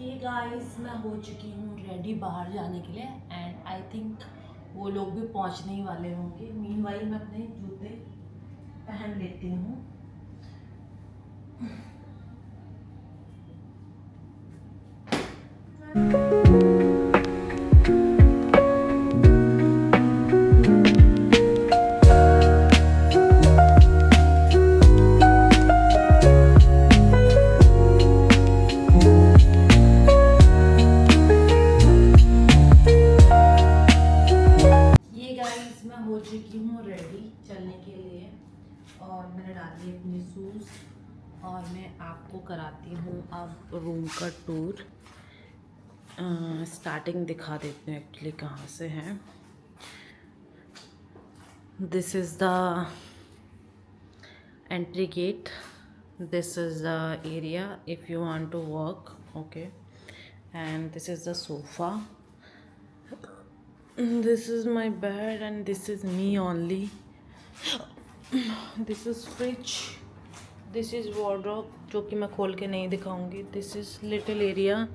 ये गाइस मैं हो चुकी हूँ रेडी बाहर जाने के लिए एंड आई थिंक वो लोग भी पहुँचने ही वाले होंगे। मीनवाइल मैं अपने जूते पहन लेती हूँ। ये गाइस मैं हो चुकी हूँ रेडी चलने के लिए और मैंने डाली अपनी शूज़ और मैं आपको कराती हूँ अब रूम का टूर। स्टार्टिंग दिखा देते हैं एक्चुअली कहाँ से है। This is the entry gate. This is the area if you want to walk. Okay, and this is the sofa. This is my bed and this is me only. This is fridge. This is wardrobe जो कि मैं खोल के नहीं दिखाऊंगी. This is little area.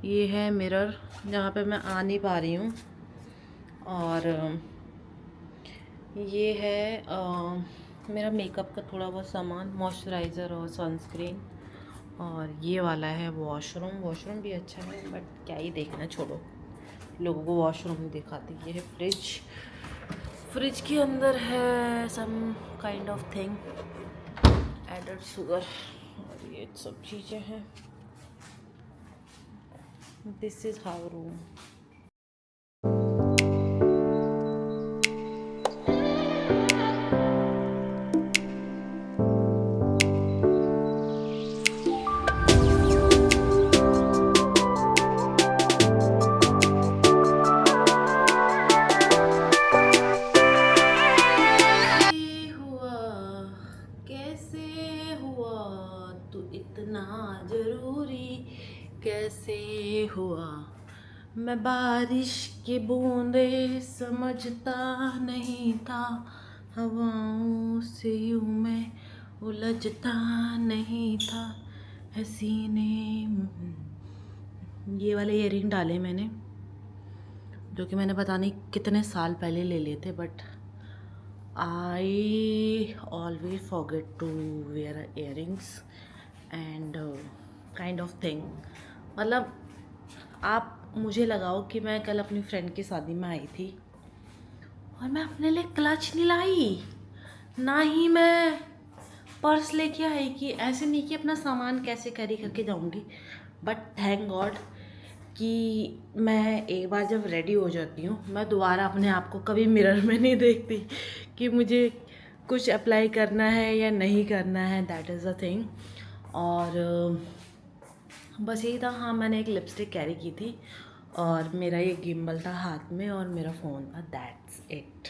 ये है mirror जहाँ पे मैं आ नहीं पा रही हूँ और ये है मेरा मेकअप का थोड़ा बहुत सामान, मॉइस्चराइज़र और सनस्क्रीन। और ये वाला है वॉशरूम। वॉशरूम भी अच्छा है बट क्या ही देखना, छोड़ो, लोगों को वॉशरूम दिखाती। ये है फ्रिज। फ्रिज के अंदर है some kind of thing, added sugar और ये सब चीज़ें हैं। This is how room. कैसे हुआ तू इतना जरूरी, कैसे हुआ मैं बारिश की बूंदे समझता नहीं था, हवाओं से यूं मैं उलझता नहीं था, हसीने। ये वाले इयररिंग डाले मैंने, जो कि मैंने पता नहीं कितने साल पहले ले लिए थे, but I always forget to wear earrings and kind of thing। मतलब आप मुझे लगाओ कि मैं कल अपनी फ्रेंड की शादी में आई थी और मैं अपने लिए क्लच नहीं लाई, ना ही मैं पर्स लेके आई। कि ऐसे नहीं कि अपना सामान कैसे कैरी करके जाऊंगी, बट थैंक गॉड कि मैं एक बार जब रेडी हो जाती हूँ मैं दोबारा अपने आप को कभी मिरर में नहीं देखती कि मुझे कुछ अप्लाई करना है या नहीं करना है। That is the thing. और बस यही था। हाँ, मैंने एक लिपस्टिक कैरी की थी और मेरा ये गिम्बल था हाथ में और मेरा फ़ोन था। That's it,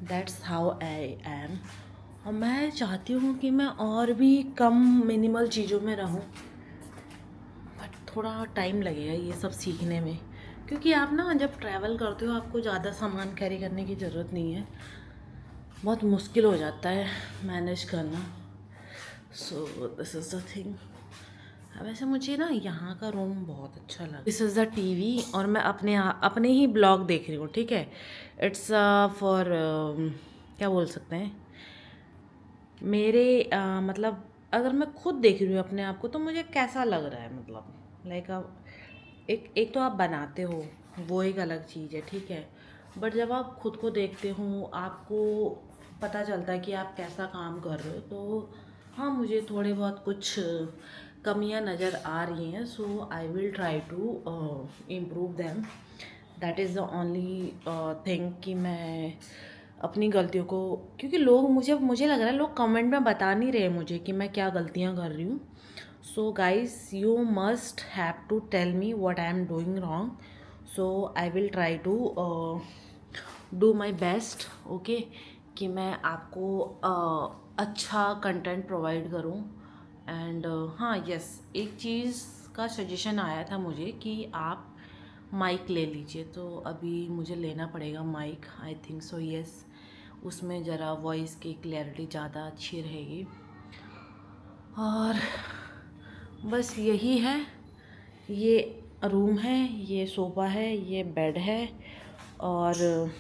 that's how I am. और मैं चाहती हूँ कि मैं और भी कम मिनिमल चीज़ों में रहूँ, बट थोड़ा टाइम लगेगा ये सब सीखने में, क्योंकि आप ना जब ट्रैवल करते हो आपको ज़्यादा सामान कैरी करने की ज़रूरत नहीं है, बहुत मुश्किल हो जाता है मैनेज करना। So this is the thing. वैसे मुझे ना यहाँ का रूम बहुत अच्छा लगा। दिस इज़ द टीवी और मैं अपने ही ब्लॉग देख रही हूँ, ठीक है। इट्स फॉर क्या बोल सकते हैं, मेरे मतलब अगर मैं खुद देख रही हूँ अपने आप को तो मुझे कैसा लग रहा है, मतलब लाइक एक तो आप बनाते हो वो एक अलग चीज़ है, ठीक है, बट जब आप खुद को देखते हो आपको पता चलता है कि आप कैसा काम कर रहे हो। तो हाँ, मुझे थोड़े बहुत कुछ कमियां नज़र आ रही हैं। So I will try to improve them. That is the only thing कि मैं अपनी गलतियों को, क्योंकि लोग मुझे लग रहा है लोग कमेंट में बता नहीं रहे मुझे कि मैं क्या गलतियाँ कर रही हूँ। So guys, you must have to tell me what I am doing wrong, so I will try to do my best. Okay, कि मैं आपको अच्छा कंटेंट प्रोवाइड करूँ। एंड हाँ, यस, एक चीज़ का सजेशन आया था मुझे कि आप माइक ले लीजिए, तो अभी मुझे लेना पड़ेगा mic. I think so, yes, उसमें ज़रा वॉइस की क्लैरिटी ज़्यादा अच्छी रहेगी। और बस यही है। ये रूम है, ये सोफ़ा है, ये बेड है और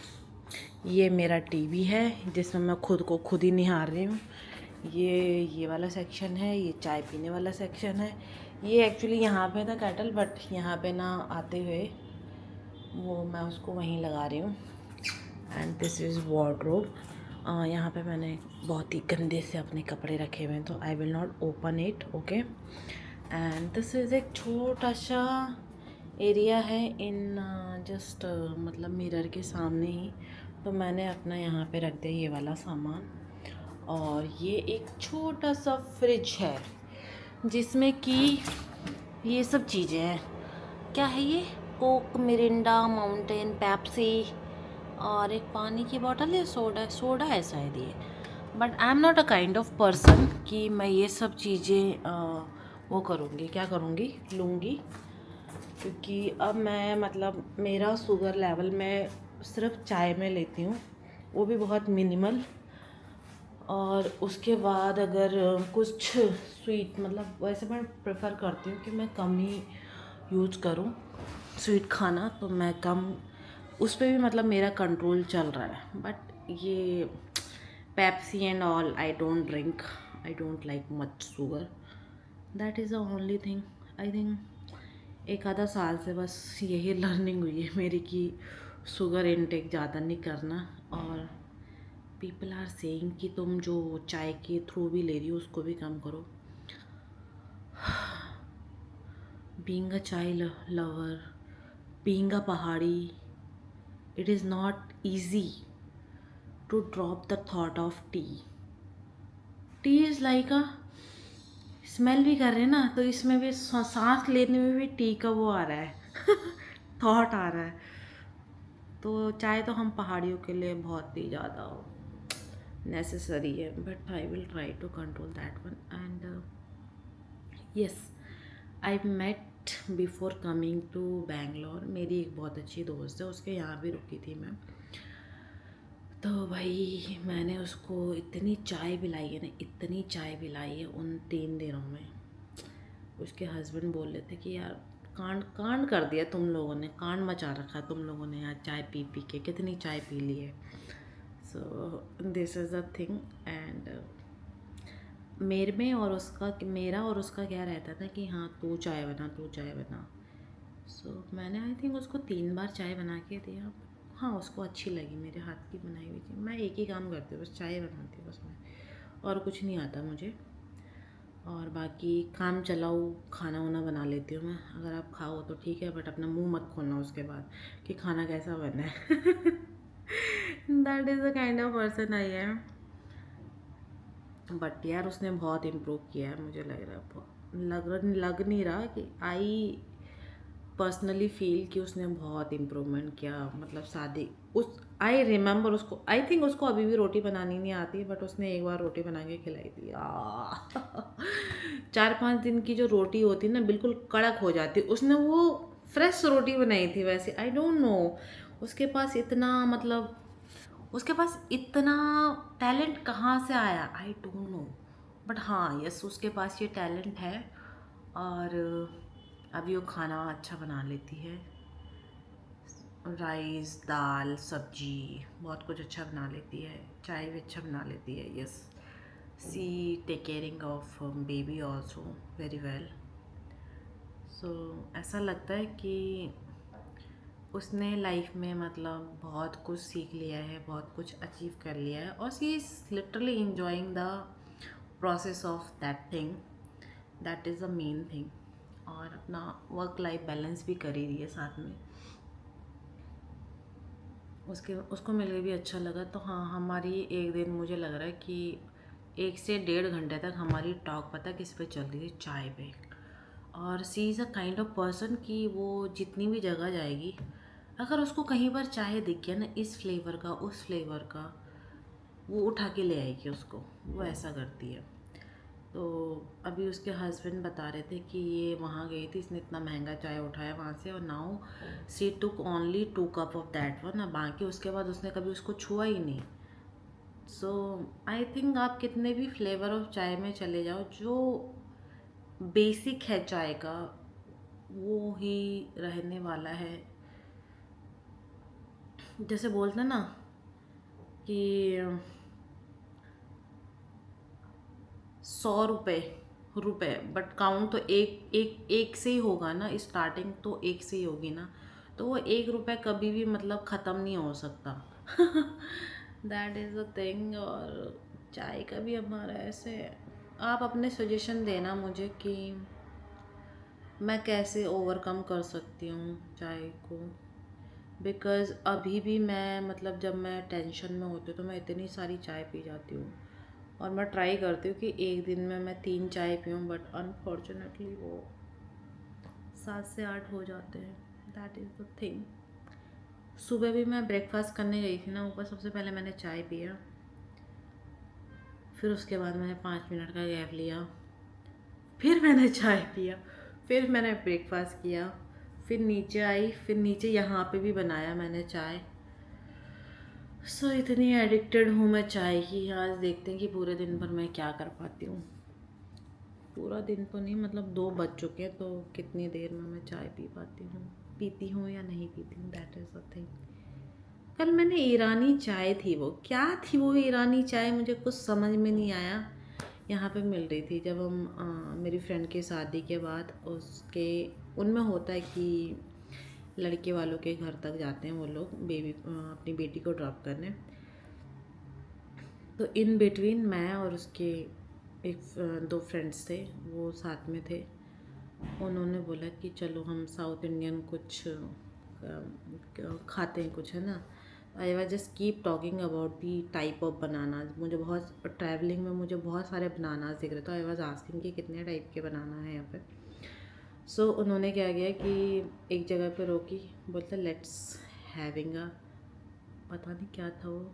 ये मेरा टीवी है जिसमें मैं खुद को खुद ही निहार रही हूँ। ये वाला सेक्शन है, ये चाय पीने वाला सेक्शन है। ये एक्चुअली यहाँ पे था केटल, बट यहाँ पे ना आते हुए वो मैं उसको वहीं लगा रही हूँ। And this is wardrobe. यहाँ पे मैंने बहुत ही गंदे से अपने कपड़े रखे हुए हैं, तो I will not open it, okay. And this is एक छोटा सा एरिया है इन जस्ट मतलब मिरर के सामने ही। तो मैंने अपना यहाँ पे रख दिया ये वाला सामान। और ये एक छोटा सा फ्रिज है जिसमें कि ये सब चीज़ें हैं। क्या है ये? कोक, मिरिंडा, माउंटेन, पेप्सी और एक पानी की बोतल है, सोडा है शायद ये। But I am not a kind of person कि मैं ये सब चीज़ें वो करूँगी, क्या करूँगी, लूँगी। क्योंकि अब मैं मतलब मेरा शुगर लेवल मैं सिर्फ चाय में लेती हूँ, वो भी बहुत मिनिमल। और उसके बाद अगर कुछ स्वीट, मतलब वैसे मैं प्रेफर करती हूँ कि मैं कम ही यूज़ करूँ स्वीट खाना, तो मैं कम उस पे भी मतलब मेरा कंट्रोल चल रहा है। बट ये Pepsi and all I don't drink, I don't like much sugar. That is the only thing. I think एक आधा साल से बस यही लर्निंग हुई है मेरी कि शुगर इनटेक ज़्यादा नहीं करना। और पीपल आर सेइंग कि तुम जो चाय के थ्रू भी ले रही हो उसको भी कम करो। बीइंग अ चाय लवर, बीइंग अ पहाड़ी, it is not easy to drop the thought of tea. T is like a smell भी कर रहे हैं ना, तो इसमें भी सांस लेने में भी टी का वो आ रहा है थॉट आ रहा है। तो चाय तो हम पहाड़ियों के लिए बहुत ही ज़्यादा नेसेसरी है, but I will try to control that one. And yes, I met before coming to Bangalore. मेरी एक बहुत अच्छी दोस्त है, उसके यहाँ भी रुकी थी मैं। तो भाई मैंने उसको इतनी चाय पिलाई है ना, इतनी चाय पिलाई है उन 3 दिनों में। उसके हस्बैंड बोल रहे थे कि यार कांड कांड कर दिया तुम लोगों ने, कांड मचा रखा तुम लोगों ने यार, चाय पी पी के कितनी चाय पी ली है। So this is a thing. And मेरा और उसका क्या रहता था कि हाँ तू चाय बना, तू चाय बना। सो मैंने आई थिंक उसको 3 बार चाय बना के दिया। हाँ, उसको अच्छी लगी मेरे हाथ की बनाई हुई चीज़। मैं एक ही काम करती हूँ, बस चाय बनाती हूँ बस मैं, और कुछ नहीं आता मुझे। और बाकी काम चलाऊ खाना वाना बना लेती हूँ मैं। अगर आप खाओ तो ठीक है, बट अपना मुंह मत खोलना उसके बाद कि खाना कैसा बना है that is the kind of person I am. But यार उसने बहुत इम्प्रूव किया है, मुझे लग रहा है, लग नहीं रहा कि आई पर्सनली फील कि उसने बहुत इम्प्रूवमेंट किया। मतलब शादी उस आई रिमेंबर उसको, आई थिंक उसको अभी भी रोटी बनानी नहीं आती, बट उसने एक बार रोटी बना के खिलाई थी 4-5 दिन की जो रोटी होती ना बिल्कुल कड़क हो जाती, उसने वो फ्रेश रोटी बनाई थी। वैसे आई डोंट नो उसके पास इतना मतलब उसके पास इतना टैलेंट कहाँ से आया, आई डोंट नो। बट हाँ यस, उसके पास ये टैलेंट है। और अभी वो खाना अच्छा बना लेती है, राइस, दाल, सब्जी बहुत कुछ अच्छा बना लेती है, चाय भी अच्छा बना लेती है। Yes, she take caring of baby also very well. So ऐसा लगता है कि उसने लाइफ में मतलब बहुत कुछ सीख लिया है, बहुत कुछ अचीव कर लिया है, और she is literally enjoying the process of that thing. That is the main thing. और अपना वर्क लाइफ बैलेंस भी कर ही रही है साथ में। उसको मिलकर भी अच्छा लगा। तो हाँ, हमारी एक दिन मुझे लग रहा है कि 1 से 1.5 घंटे तक हमारी टॉक पता किस पे चल रही थी, चाय पे। और she is a kind of person कि वो जितनी भी जगह जाएगी, अगर उसको कहीं पर चाय दिख गया ना इस फ्लेवर का उस फ्लेवर का, वो उठा के ले आएगी उसको, वो ऐसा करती है। तो अभी उसके हस्बैंड बता रहे थे कि ये वहाँ गई थी, इसने इतना महंगा चाय उठाया वहाँ से, और now see took only 2 cup of that one, बाकी उसके बाद उसने कभी उसको छुआ ही नहीं। सो आई थिंक आप कितने भी फ्लेवर ऑफ चाय में चले जाओ, जो बेसिक है चाय का वो ही रहने वाला है। जैसे बोलते हैं ना कि 100 रुपये बट काउंट तो एक एक एक से ही होगा ना, स्टार्टिंग तो एक से ही होगी ना, तो वो 1 रुपये कभी भी मतलब ख़त्म नहीं हो सकता। That is a thing. और चाय का भी हमारा ऐसे है। आप अपने सजेशन देना मुझे कि मैं कैसे ओवरकम कर सकती हूँ चाय को, बिकॉज़ अभी भी मैं मतलब जब मैं टेंशन में होती हूँ तो मैं इतनी सारी चाय पी जाती हूँ, और मैं ट्राई करती हूँ कि एक दिन में मैं 3 चाय पीऊँ, बट अनफॉर्चुनेटली वो 7 से 8 हो जाते हैं। That is the thing. सुबह भी मैं ब्रेकफास्ट करने गई थी ना, ऊपर सबसे पहले मैंने चाय पिया, फिर उसके बाद मैंने 5 मिनट का गैप लिया, फिर मैंने चाय पिया, फिर मैंने ब्रेकफास्ट किया, फिर नीचे आई, फिर नीचे यहाँ पे भी बनाया मैंने चाय। सो इतनी एडिक्टेड हूँ मैं चाय की। आज देखते हैं कि पूरे दिन भर मैं क्या कर पाती हूँ। पूरा दिन तो नहीं, मतलब 2 बज चुके हैं, तो कितनी देर में मैं चाय पीती हूँ या नहीं पीती हूँ, दैट इज़ द थिंग। कल मैंने ईरानी चाय थी, वो क्या थी वो ईरानी चाय, मुझे कुछ समझ में नहीं आया। यहाँ पे मिल रही थी जब हम मेरी फ्रेंड की शादी के बाद उसके उनमें होता है कि लड़के वालों के घर तक जाते हैं वो लोग अपनी बेटी को ड्रॉप करने। तो इन बिटवीन मैं और उसके एक 2 फ्रेंड्स थे, वो साथ में थे। उन्होंने बोला कि चलो हम साउथ इंडियन कुछ खाते हैं कुछ, है ना। I was just keep talking about the type of bananas. मुझे बहुत ट्रैवलिंग में मुझे बहुत सारे बनानाज दिख रहे, तो आई वाज आस्किंग कि कितने टाइप के बनाना है यहाँ पे। सो उन्होंने क्या किया कि एक जगह पे रोकी, बोलते लेट्स हैविंग अ, पता नहीं क्या था वो,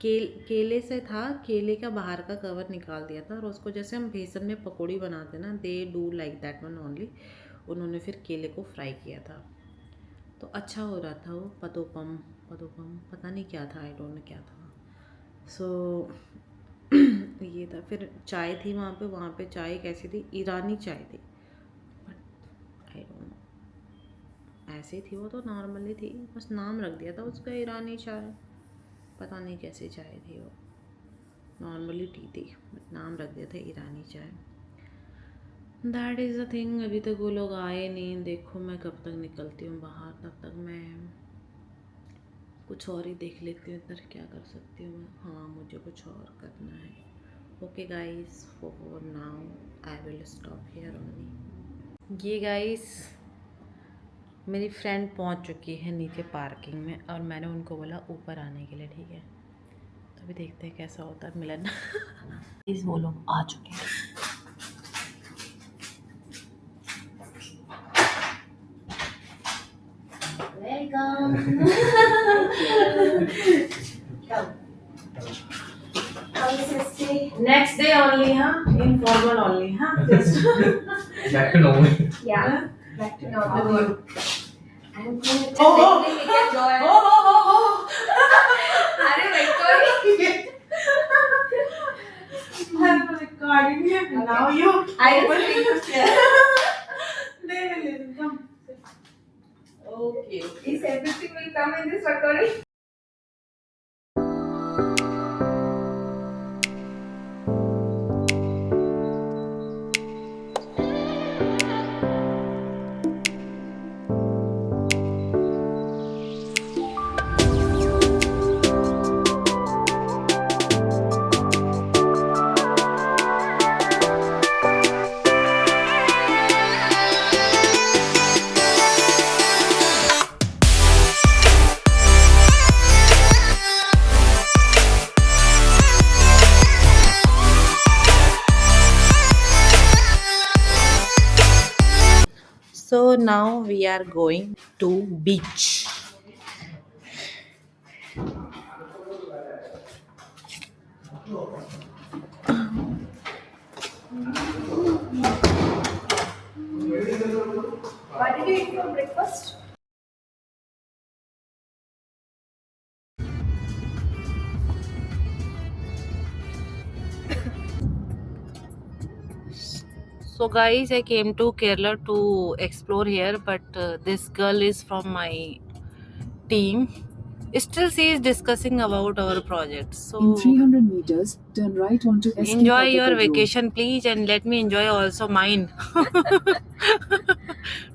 केले से था, केले का बाहर का कवर निकाल दिया था, और उसको जैसे हम बेसन में पकौड़ी बनाते ना, they do like that one only. उन्होंने फिर केले को फ्राई किया था, तो अच्छा हो रहा था वो। पदोपम पदोपम पता नहीं क्या था, आई डोंट नो क्या था। सो ये था। फिर चाय थी वहाँ पे चाय कैसी थी, ईरानी चाय थी, बट आई डोंट नो, ऐसे थी वो तो नॉर्मली थी, बस नाम रख दिया था उसका ईरानी चाय। पता नहीं कैसी चाय थी वो, नॉर्मली टी थी बट नाम रख दिया था ईरानी चाय। That is the thing. अभी तक वो लोग आए नहीं, देखो मैं कब तक निकलती हूँ बाहर, तब तक मैं कुछ और ही देख लेती हूँ इधर, क्या कर सकती हूँ मैं। हाँ, मुझे कुछ और करना है। Okay guys, for now I will stop here only. ये गाइस मेरी फ्रेंड पहुँच चुकी है नीचे पार्किंग में, और मैंने उनको बोला ऊपर आने के लिए, ठीक है। तो अभी देखते हैं कैसा होता है मिलन। प्लीज़ वो लोग आ चुके हैं। Welcome. Next day only, huh? Informal only, huh? Just back to normal. Yeah, back to normal. And just oh, basically we can join. अरे recording. I'm recording it now. You. I just think They will listen. Come. Okay. is everything will come in this recording. So now we are going to beach. What did you eat for breakfast? So guys, I came to Kerala to explore here, but this girl is from my team. Still, she is discussing about our project. So In 300 meters, turn right onto SK enjoy Kottakkal your Road. vacation, please, and let me enjoy also mine.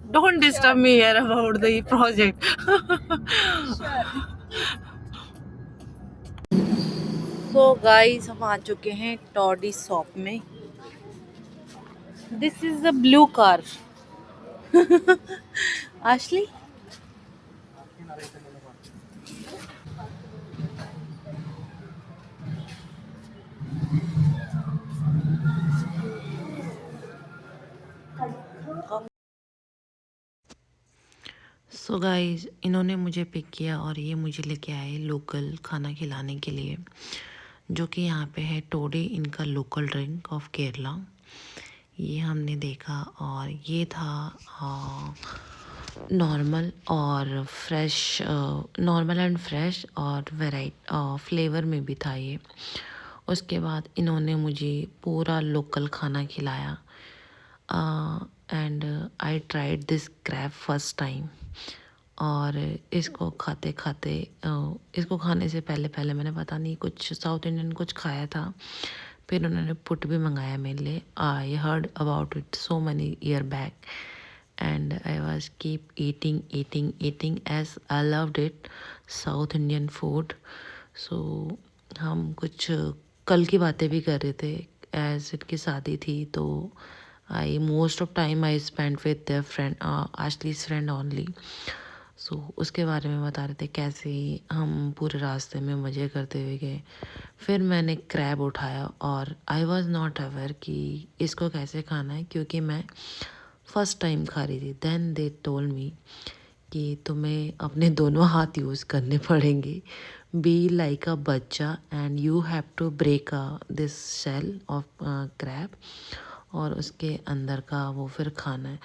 Don't disturb me here about the project. So guys, हम आ चुके हैं toddy shop में. This is the blue car. Ashley? So guys, इन्होंने मुझे pick किया और ये मुझे लेके आए लोकल खाना खिलाने के लिए, जो कि यहाँ पे है टोडे, इनका लोकल ड्रिंक ऑफ केरला. ये हमने देखा और ये था नॉर्मल और फ्रेश, नॉर्मल एंड फ्रेश और फ्लेवर में भी था ये. उसके बाद इन्होंने मुझे पूरा लोकल खाना खिलाया and I tried this crab first time. और इसको खाते खाते इसको खाने से पहले मैंने पता नहीं कुछ साउथ इंडियन कुछ खाया था. फिर उन्होंने पुट भी मंगाया मेरे लिए. I heard about it so many year back and I was keep eating as I loved it south Indian food. So हम कुछ कल की बातें भी कर रहे थे, एज इनकी शादी थी. तो I most of time I spend with their friend, Ashley's friend only. So उसके बारे में बता रहे थे कैसे हम पूरे रास्ते में मज़े करते हुए गए. फिर मैंने क्रैब उठाया और आई वॉज नॉट अवेयर कि इसको कैसे खाना है, क्योंकि मैं फ़र्स्ट टाइम खा रही थी. देन दे टोल्ड मी कि तुम्हें अपने दोनों हाथ यूज़ करने पड़ेंगे. बी लाइक अ बच्चा and you have to break this shell of crab और उसके अंदर का वो फिर खाना है.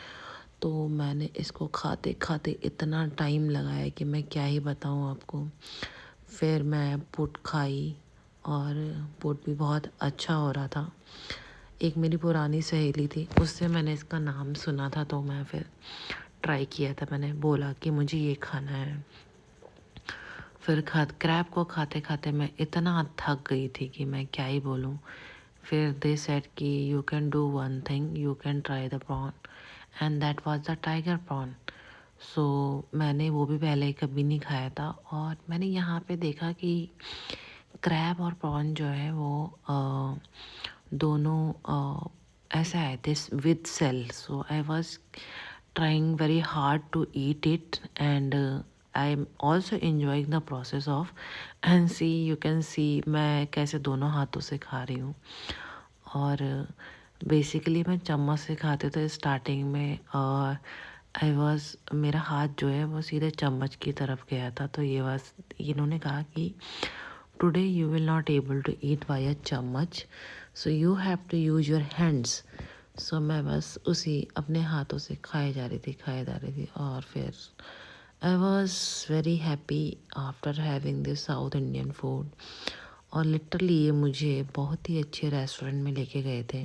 तो मैंने इसको खाते खाते इतना टाइम लगाया कि मैं क्या ही बताऊँ आपको. फिर मैं पुट खाई और पुट भी बहुत अच्छा हो रहा था. एक मेरी पुरानी सहेली थी, उससे मैंने इसका नाम सुना था, तो मैं फिर ट्राई किया था. मैंने बोला कि मुझे ये खाना है. फिर क्रैब को खाते खाते मैं इतना थक गई थी कि मैं क्या ही बोलूँ. फिर दे सेड कि you can do one thing, you can try the prawn, and that was the tiger prawn. So मैंने वो भी पहले कभी नहीं खाया था. और मैंने यहाँ पे देखा कि क्रैब और प्रॉन जो है वो दोनों ऐसा है this with cell. So I was trying very hard to eat it and I am also enjoying the process of and see you can see मैं कैसे दोनों हाथों से खा रही हूँ. और बेसिकली मैं चम्मच से खाते थे स्टार्टिंग में, और मेरा हाथ जो है वो सीधे चम्मच की तरफ गया था. तो इन्होंने कहा कि today you will not able to eat by a चम्मच, so you have to use your hands. So मैं बस उसी अपने हाथों से खाए जा रही थी. और फिर I was very happy after having this south Indian food. और लिटरली ये मुझे बहुत ही अच्छे रेस्टोरेंट में लेके गए थे.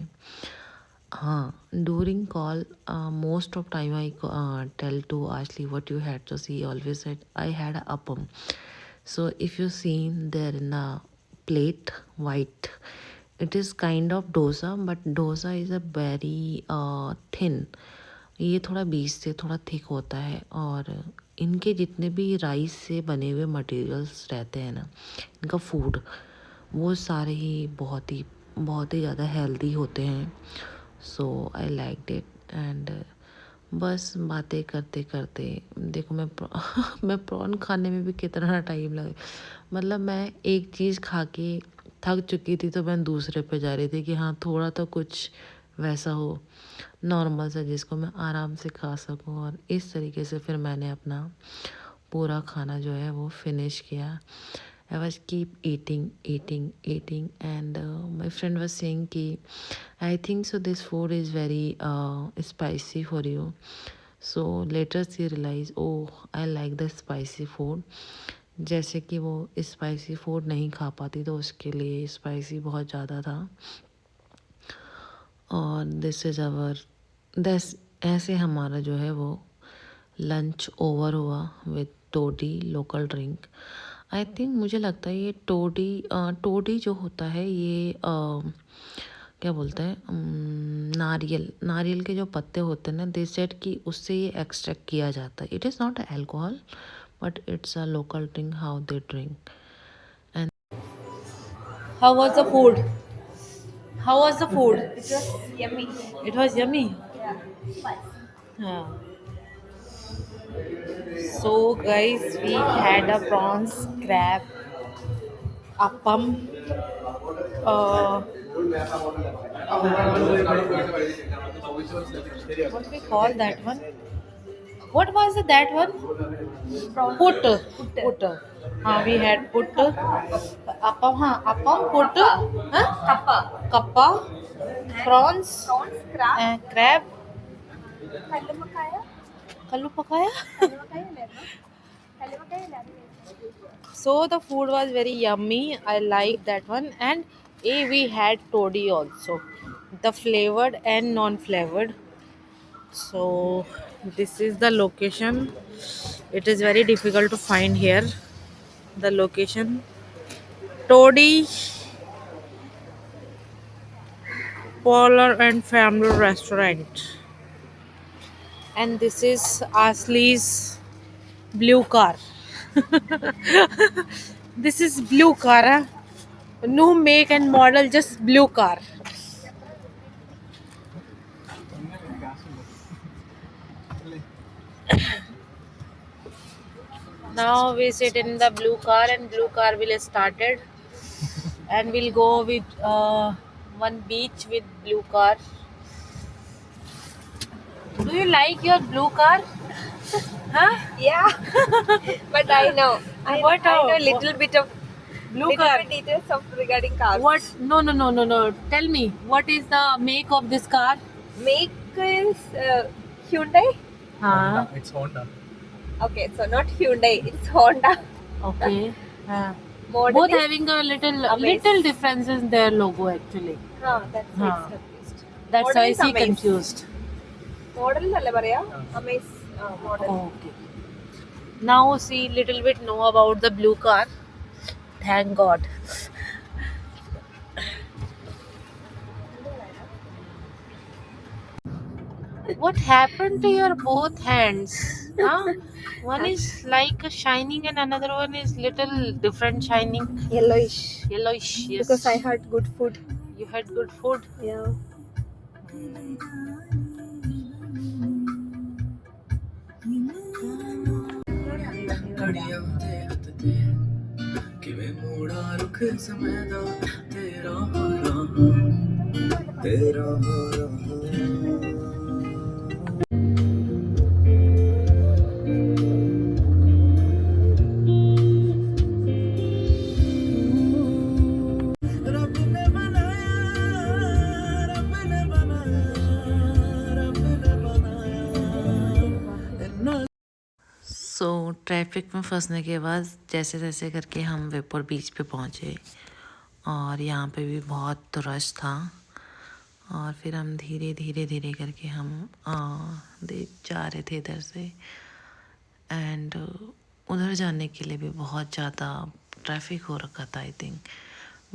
हाँ, during call most of time I tell to Ashley what you had. So she always said I had a appam. So if you seen there in a plate white, it is kind of dosa, but dosa is a very thin. ये थोड़ा बीच से थोड़ा thick होता है. और इनके जितने भी राइस से बने हुए मटेरियल्स रहते हैं ना, इनका फूड, वो सारे ही बहुत ही ज़्यादा हेल्दी होते हैं. So I like it. And बस बातें करते करते देखो मैं प्रॉन खाने में भी कितना टाइम लगे. मतलब मैं एक चीज़ खा के थक चुकी थी, तो मैं दूसरे पे जा रही थी कि हाँ थोड़ा तो कुछ वैसा हो नॉर्मल सा जिसको मैं आराम से खा सकूं. और इस तरीके से फिर मैंने अपना पूरा खाना जो है वो फिनिश किया. I was keep eating, and my friend was saying कि I think so this food is very spicy for you. So later she realized, oh I like the spicy food. जैसे कि वो स्पाइसी फूड नहीं खा पाती, तो उसके लिए स्पाइसी बहुत ज़्यादा था. और दिस इज़ आवर दस ऐसे हमारा जो है वो लंच ओवर हुआ with toddy local drink. I think मुझे लगता है ये टोडी जो होता है ये क्या बोलते हैं, नारियल नारियल के जो पत्ते होते हैं ना, दे सेड कि उससे ये एक्सट्रैक्ट किया जाता है। It is not alcohol but it's a local drink how they drink. And how was the food? How was the food? It was yummy. It was yummy. Yeah. Spice. Yeah. So guys, we had a prawns, crab, appam, uh, what we call that one? What was that one? Put. Put. We had put. Appam, appam, put. Huh? Kappa. Kappa, prawns, Prawns, crab. crab, Kallumakaya. kallu pakaya. Kallumakaya lemon. Kallumakaya lemon. So the food was very yummy. I like that one. And we had toddy also, the flavored and non-flavored. So this is the location. It is very difficult to find here. The location, Toddy Polar and Family Restaurant. And this is Ashley's blue car. This is blue car, huh? No make and model, just blue car. Now we sit in the blue car and blue car will started, and we'll go with one beach with blue car. Do you like your blue car? Huh? Yeah. But I know. I What know of- little bit of Blue car. details of regarding cars. What? No. Tell me, what is the make of this car? Make is Hyundai. Huh? It's Honda. Okay, so not Hyundai, it's Honda. Okay. Model Both is, having a Amaze. little difference in their logo actually. that's Huh. it's confused. That's Model why is she Amaze. confused. Model അല്ലേ പറയാ? Amaze model. Okay. Now see little bit know about the blue car. Thank God. What happened to your both hands? Huh? One is like a shining and another one is little different shining. Yellowish. Yellowish. Yes. Because I had good food. You had good food. Yeah. ਘੜੀਆਂ ਦੇਖਤ ਤੇ ਕਿਵੇਂ ਮੋੜਾ ਰੁਖ ਸਮੇਂ ਦਾ ਤੇਰਾ ਹੋ ਰਹਾ ਤੇਰਾ ਹੋ ਰਹਾ। ਰੱਬ ਨੇ ਬਣਾਇਆ ਰੱਬ ਨੇ ਬਣਾਇਆ ਰੱਬ ਨੇ ਬਣਾਇਆ ਇੰਨਾ। सो ट्रैफिक में फंसने के बाद जैसे तैसे करके हम वेपर बीच पे पहुँचे और यहाँ पे भी बहुत रश था। और फिर हम धीरे धीरे करके हम जा रहे थे इधर से। एंड उधर जाने के लिए भी बहुत ज़्यादा ट्रैफिक हो रखा था आई थिंक।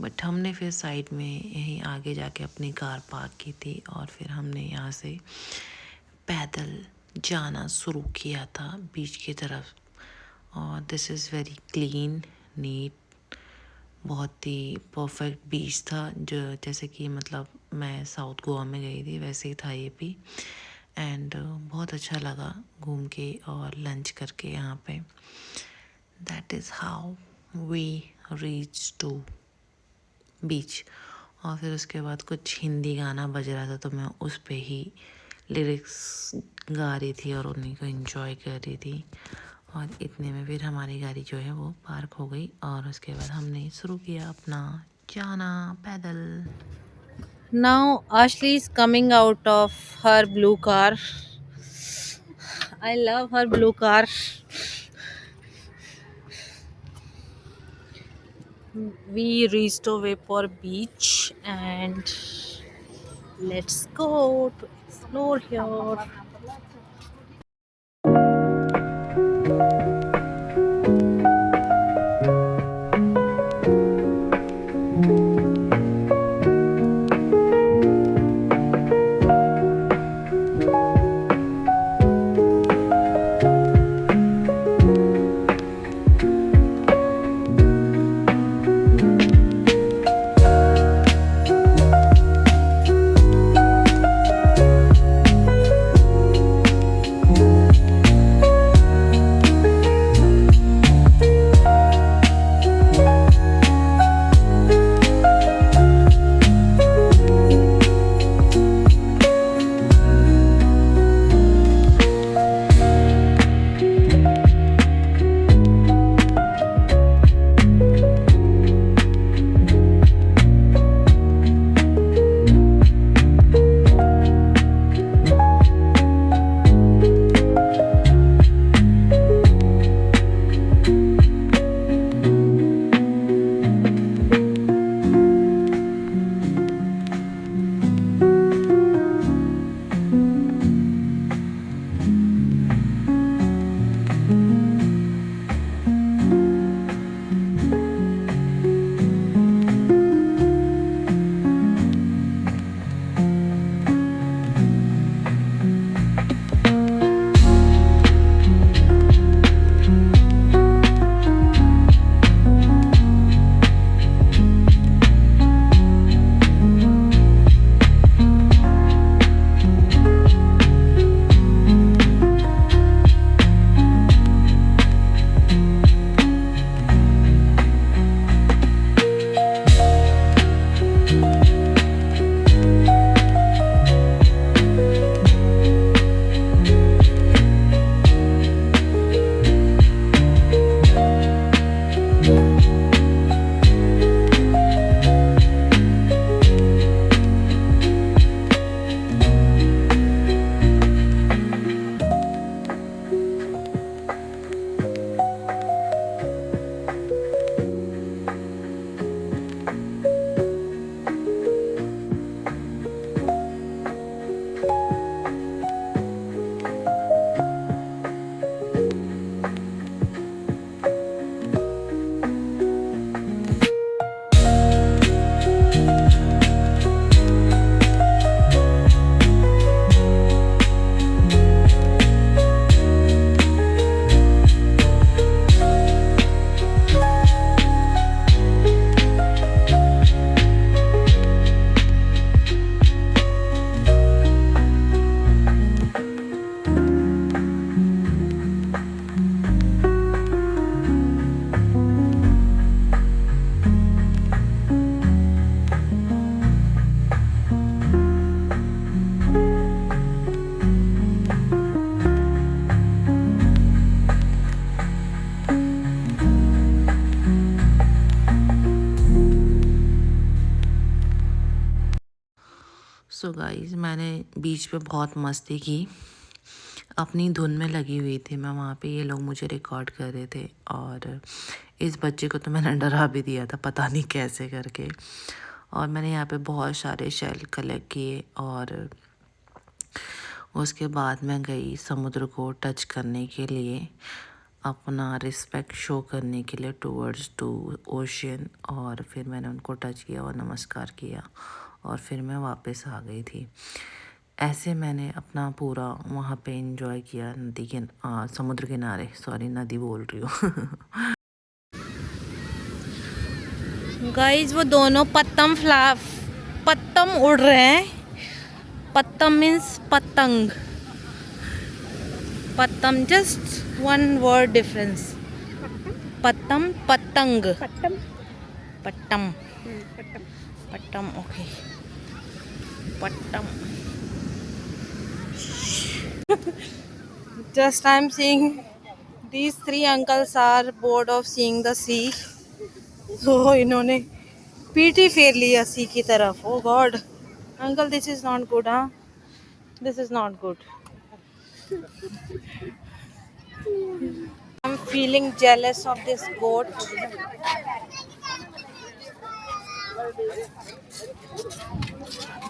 बट हमने फिर साइड में यहीं आगे जाके अपनी कार पार्क की थी और फिर हमने यहाँ से पैदल जाना शुरू किया था बीच की तरफ। और this is very clean NEET, बहुत ही परफेक्ट बीच था, जो जैसे कि मतलब मैं साउथ गोवा में गई थी वैसे ही था ये भी। एंड बहुत अच्छा लगा घूम के और लंच करके यहाँ पे। That is how we reach to beach. और फिर उसके बाद कुछ हिंदी गाना बज रहा था तो मैं उस पे ही लिरिक्स गा रही थी और उन्हीं को एंजॉय कर रही थी। और इतने में फिर हमारी गाड़ी जो है वो पार्क हो गई और उसके बाद हमने शुरू किया अपना जाना पैदल। Now Ashley is coming out of her blue car. I love her blue car. We reached Vapor Beach and let's go to explore here. So guys, मैंने बीच पे बहुत मस्ती की, अपनी धुन में लगी हुई थी मैं वहाँ पे। ये लोग मुझे रिकॉर्ड कर रहे थे और इस बच्चे को तो मैंने डरा भी दिया था, पता नहीं कैसे करके। और मैंने यहाँ पे बहुत सारे शेल कलेक्ट किए और उसके बाद मैं गई समुद्र को टच करने के लिए, अपना रिस्पेक्ट शो करने के लिए टूवर्ड्स टू ओशियन। और फिर मैंने उनको टच किया और नमस्कार किया और फिर मैं वापस आ गई थी। ऐसे मैंने अपना पूरा वहाँ पे एंजॉय किया नदी के समुद्र किनारे, सॉरी नदी बोल रही हूँ। गाइस वो दोनों पत्तम उड़ रहे हैं। पत्तम मीन्स पतंग, पत्तम जस्ट वन वर्ड डिफरेंस। पत्तम पतंग, पट्टम पट्टम okay पट्टम। Just I'm seeing these three uncles are bored of seeing the sea, so इन्होंने पीठी फेर लिया सी की तरफ। Oh God, uncle, this is not good, huh? This is not good. I'm feeling jealous of this goat.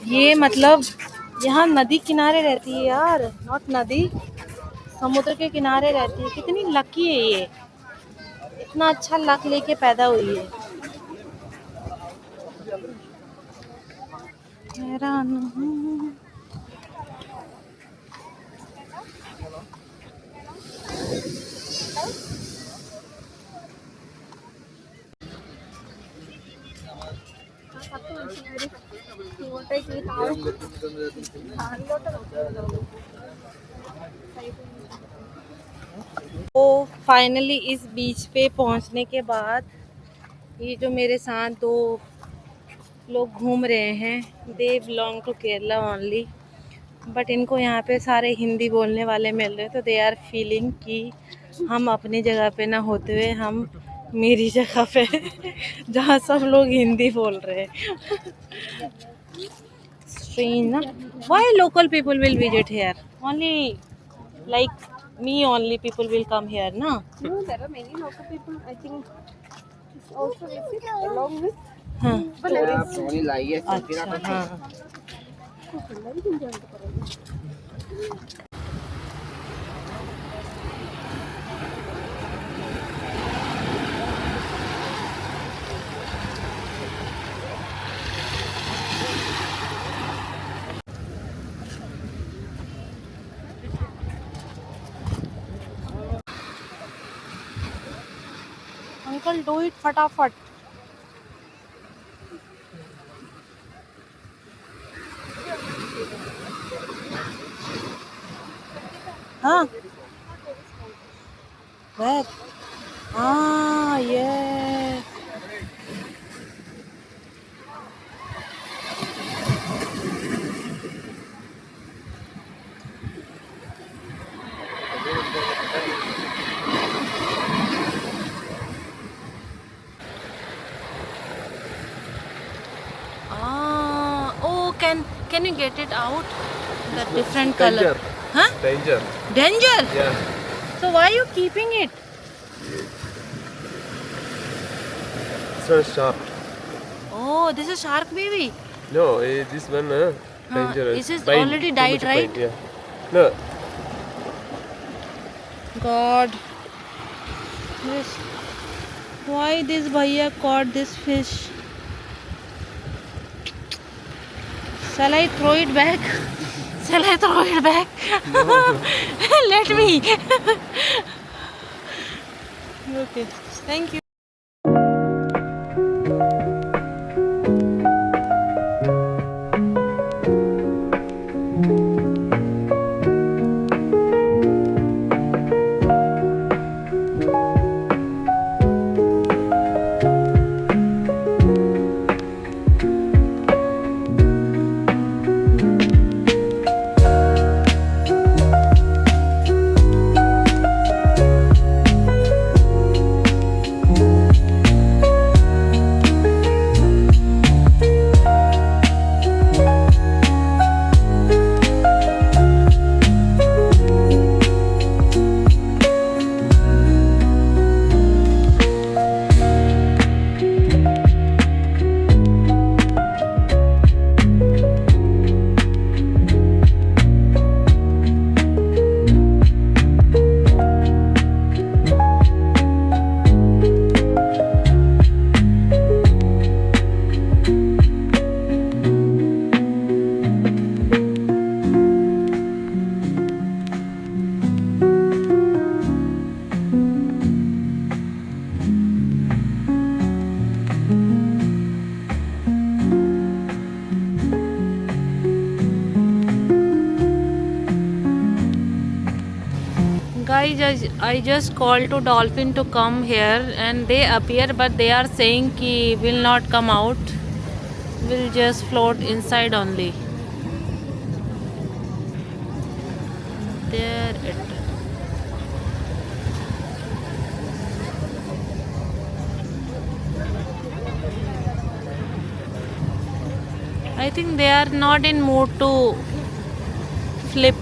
ये मतलब यहाँ नदी किनारे रहती है यार, नॉट नदी, समुद्र के किनारे रहती है। कितनी लकी है ये, इतना अच्छा लक लेके पैदा हुई है। हैरान हूँ। तो फाइनली इस बीच पे पहुंचने के बाद ये जो मेरे साथ दो लोग घूम रहे हैं, they belong to Kerala only, but इनको यहाँ पे सारे हिंदी बोलने वाले मिल रहे हैं, तो दे आर फीलिंग कि हम अपनी जगह पे ना होते हुए हम मेरी जगह पे जहाँ सब लोग हिंदी बोल रहे हैं। स्ट्रेंज ना, why local people will visit here, only like me only people will come here, na? No, there are many local people. I think also visit along with. हाँ, But अच्छा, हाँ। अंकल डू इट फटाफट। हाँ, where? Ah, yeah. Ah, oh, can you get it out? The different color. Danger. Huh? Danger. Danger. Yeah. So why are you keeping it? This one is sharp. Oh, this is shark baby. No, this one dangerous. This is Bite. already Too died, much right? bite, yeah. No. God. This. Why this bhaiya caught this fish? Shall I throw it back? Shall I throw it back? Let me. Okay. Thank you. Guys, I just called to dolphin to come here and they appear, but they are saying ki will not come out, will just float inside only. There it. I think they are not in mood to flip.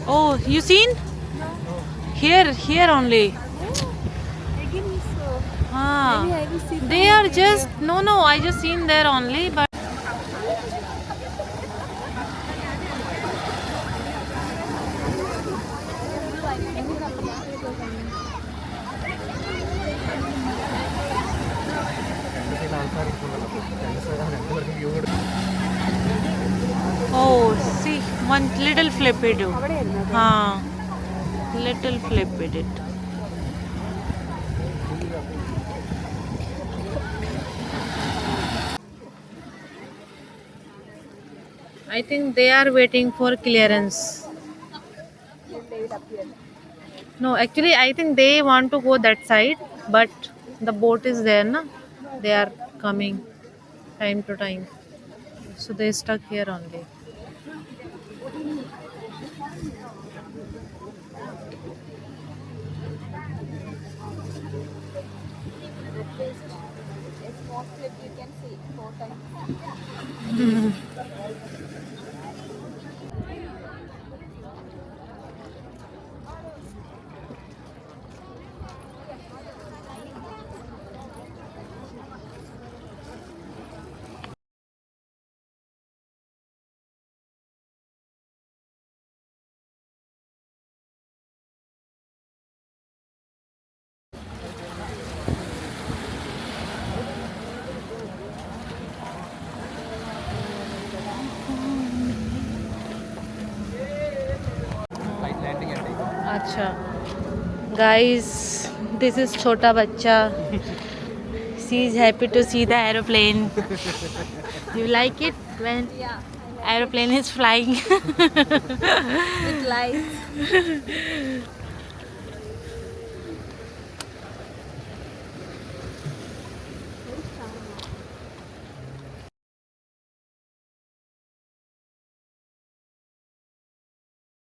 Oh, you seen? Here only. Again, so Ah, maybe I will see. they are just no. I just seen there only, but oh, see one little flip we do. Ah, little flip we did. I think they are waiting for clearance. No, actually, I think they want to go that side, but the boat is there, na? They are coming time to time, so they stuck here only. Acha, guys, this is Chota Bacha. She is happy to see the aeroplane. You like it when aeroplane is flying? With lights.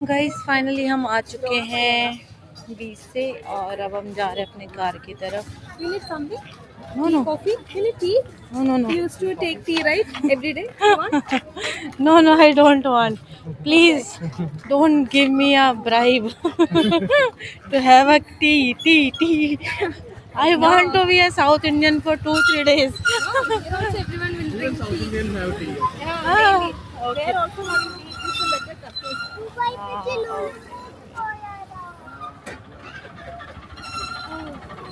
Guys finally हम आ चुके हैं बीच से और अब हम जा रहे हैं अपने कार की तरफ. You need something? No no Coffee? You need tea? No no You used to take tea, right? Every day? You want? No no I don't want. Please don't give me a bribe to have a tea. I want to be a South Indian for 2-3 days. Here also everyone will drink tea. South Indian have tea. Yeah, Ah, maybe. They're also having tea. It's a better cafe.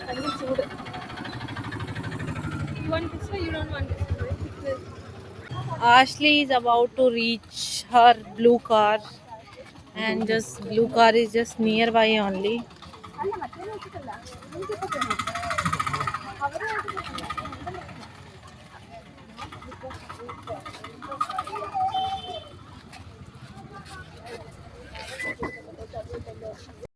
Kanni choodu. You want this one? You don't want this one, right? Ashley is about to reach her blue car, and just blue car is just nearby only. ಅಲ್ಲ ಮತ್ತೆ ಹೋಗ್ತಿಲ್ಲ ನಿಮಗೆ ಗೊತ್ತೇನು ಅವರೇ